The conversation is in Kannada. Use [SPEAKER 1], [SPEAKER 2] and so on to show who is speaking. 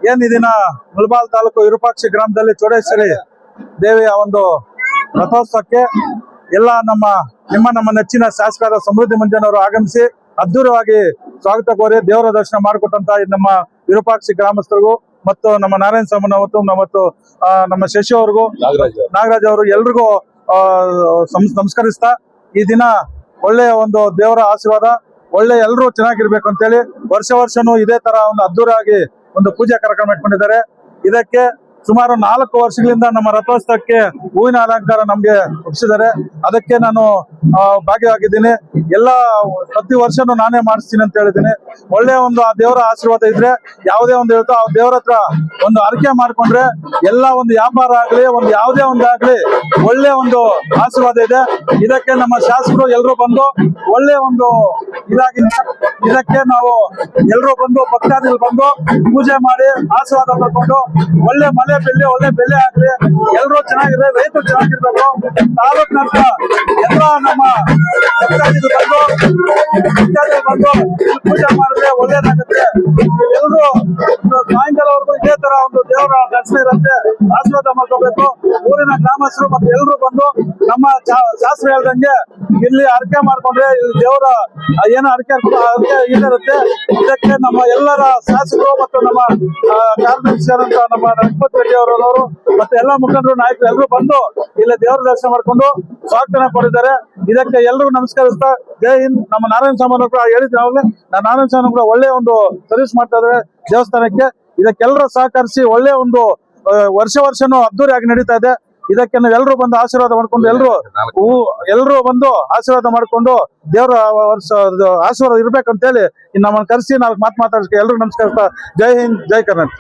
[SPEAKER 1] ಏನ್ ಈ ದಿನ ಮುಳಬಾಲ್ ತಾಲೂಕು ವಿರೂಪಾಕ್ಷಿ ಗ್ರಾಮದಲ್ಲಿ ಚೌಡೇಶ್ವರಿ ದೇವಿಯ ಒಂದು ರಥೋತ್ಸವಕ್ಕೆ ಎಲ್ಲ ನಮ್ಮ ನೆಚ್ಚಿನ ಶಾಸಕರಾದ ಸಮೃದ್ಧಿ ಮಂಜನವರು ಆಗಮಿಸಿ ಅದ್ದೂರವಾಗಿ ಸ್ವಾಗತ ಕೋರಿ ದೇವರ ದರ್ಶನ ಮಾಡಿಕೊಟ್ಟಂತ ನಮ್ಮ ವಿರೂಪಾಕ್ಷಿ ಗ್ರಾಮಸ್ಥರಿಗೂ ಮತ್ತು ನಮ್ಮ ನಾರಾಯಣ ಸ್ವಾಮಿ ಮತ್ತು ನಮ್ಮ ಶಶಿ ಅವ್ರಿಗೂ ನಾಗರಾಜ್ ಅವರು ಎಲ್ರಿಗೂ ನಮಸ್ಕರಿಸ್ತಾ ಈ ದಿನ ಒಳ್ಳೆಯ ಒಂದು ದೇವರ ಆಶೀರ್ವಾದ ಒಳ್ಳೆ ಎಲ್ಲರೂ ಚೆನ್ನಾಗಿರ್ಬೇಕು ಅಂತೇಳಿ ವರ್ಷನೂ ಇದೇ ತರ ಒಂದು ಅದ್ದೂರಾಗಿ ಒಂದು ಪೂಜಾ ಕಾರ್ಯಕ್ರಮ ಇಟ್ಕೊಂಡಿದ್ದಾರೆ. ಇದಕ್ಕೆ ಸುಮಾರು 4 ವರ್ಷಗಳಿಂದ ನಮ್ಮ ರಥೋತ್ಸವಕ್ಕೆ ಹೂವಿನ ಅಲಂಕಾರ ನಮ್ಗೆ ಒಪ್ಪಿಸಿದ್ದಾರೆ. ಅದಕ್ಕೆ ನಾನು ಭಾಗಿಯಾಗಿದ್ದೀನಿ. ಪ್ರತಿ ವರ್ಷನೂ ನಾನೇ ಮಾಡಿಸ್ತೀನಿ ಅಂತ ಹೇಳಿದ್ದೀನಿ. ಒಳ್ಳೆ ಒಂದು ಆ ದೇವರ ಆಶೀರ್ವಾದ ಇದ್ರೆ ಯಾವುದೇ ಒಂದು ಹೇಳ್ತಾ ಆ ದೇವರ ಹತ್ರ ಒಂದು ಅರಿಕೆ ಮಾಡ್ಕೊಂಡ್ರೆ ಎಲ್ಲ ಒಂದು ವ್ಯಾಪಾರ ಆಗ್ಲಿ ಒಂದು ಯಾವುದೇ ಒಂದು ಆಗ್ಲಿ ಒಳ್ಳೆ ಒಂದು ಆಶೀರ್ವಾದ ಇದೆ. ಇದಕ್ಕೆ ನಮ್ಮ ಶಾಸಕರು ಎಲ್ಲರೂ ಬಂದು ಒಳ್ಳೆ ಒಂದು ಇದಕ್ಕೆ ನಾವು ಎಲ್ಲರೂ ಬಂದು ಭಕ್ತಾದಿಗಳು ಬಂದು ಪೂಜೆ ಮಾಡಿ ಆಶೀರ್ವಾದ ಪಡ್ಕೊಂಡು ಒಳ್ಳೆ ಒಳ್ಳೆ ಬೆಲೆ ಆಗ್ಲಿ ಎಲ್ಲರೂ ಚೆನ್ನಾಗಿದೆ, ರೈತರು ಚೆನ್ನಾಗಿರ್ಬೇಕು. ತಾಲೂಕಿನಂತ ಎಲ್ಲ ನಮ್ಮ ಭಕ್ತಾದಿಗಳು ಬಂದು ಪೂಜೆ ಮಾಡಿದ್ರೆ ಒಳ್ಳೇದಾಗುತ್ತೆ. ಎಲ್ಲರೂ ಸಾಯಂಕಾಲವರೆಗೂ ಇದೇ ತರ ಒಂದು ದೇವರ ದರ್ಶನ ಇರುತ್ತೆ, ಆಶೀರ್ವಾದ ಮಾಡ್ಕೋಬೇಕು. ಊರಿನ ಗ್ರಾಮಸ್ಥರು ಮತ್ತು ಎಲ್ಲರೂ ಬಂದು ನಮ್ಮ ಶಾಸ್ತ್ರ ಹೇಳ್ದಂಗೆ ಇಲ್ಲಿ ಅರ್ಕೆ ಮಾಡ್ಕೊಂಡ್ರೆ ದೇವರ ಏನು ಅರ್ಕೆ ಇರುತ್ತೆ. ಇದಕ್ಕೆ ನಮ್ಮ ಎಲ್ಲರ ಶಾಸಕರು ಮತ್ತು ನಮ್ಮ ಕಾರ್ಯದರ್ಶಿಯಾದಂತ ನಮ್ಮ ರಂಗಪತ್ ರೆಡ್ಡಿ ಅವರವರು ಮತ್ತೆ ಎಲ್ಲ ಮುಖಂಡರು ನಾಯಕರು ಎಲ್ಲರೂ ಬಂದು ಇಲ್ಲಿ ದೇವರ ದರ್ಶನ ಮಾಡ್ಕೊಂಡು ಸ್ವಾಗತ ಕೊಟ್ಟಿದ್ದಾರೆ. ಇದಕ್ಕೆ ಎಲ್ಲರಿಗೂ ನಮಸ್ಕರಿಸ್ತಾ ಜೈ ಹಿಂದ್. ನಮ್ಮ ನಾರಾಯಣ ಸ್ವಾಮಿ ಕೂಡ ಹೇಳಿದ್ರು ಅವಾಗಲೇ, ನಾರಾಯಣ ಸ್ವಾಮಿ ಕೂಡ ಒಳ್ಳೆ ಒಂದು ಸರ್ವಿಸ್ ಮಾಡ್ತಾ ಇದ್ದಾರೆ ದೇವಸ್ಥಾನಕ್ಕೆ. ಇದಕ್ಕೆಲ್ಲರೂ ಸಹಕರಿಸಿ ಒಳ್ಳೆ ಒಂದು ವರ್ಷನೂ ಅದ್ದೂರಿಯಾಗಿ ನಡೀತಾ ಇದೆ. ಇದಕ್ಕೆ ನಾವು ಎಲ್ಲರೂ ಬಂದು ಆಶೀರ್ವಾದ ಮಾಡ್ಕೊಂಡು ಎಲ್ಲರೂ ಬಂದು ಆಶೀರ್ವಾದ ಮಾಡ್ಕೊಂಡು ದೇವರ ಆಶೀರ್ವಾದ ಇರ್ಬೇಕಂತೇಳಿ ನಮ್ಮನ್ನು ಕರೆಸಿ 4 ಮಾತು ಮಾತಾಡಿಸ್ಕೆ ಎಲ್ರಿಗೂ ನಮಸ್ಕರಿಸ್ತಾ ಜೈ ಹಿಂದ್, ಜೈ ಕರ್ನಾಟಕ.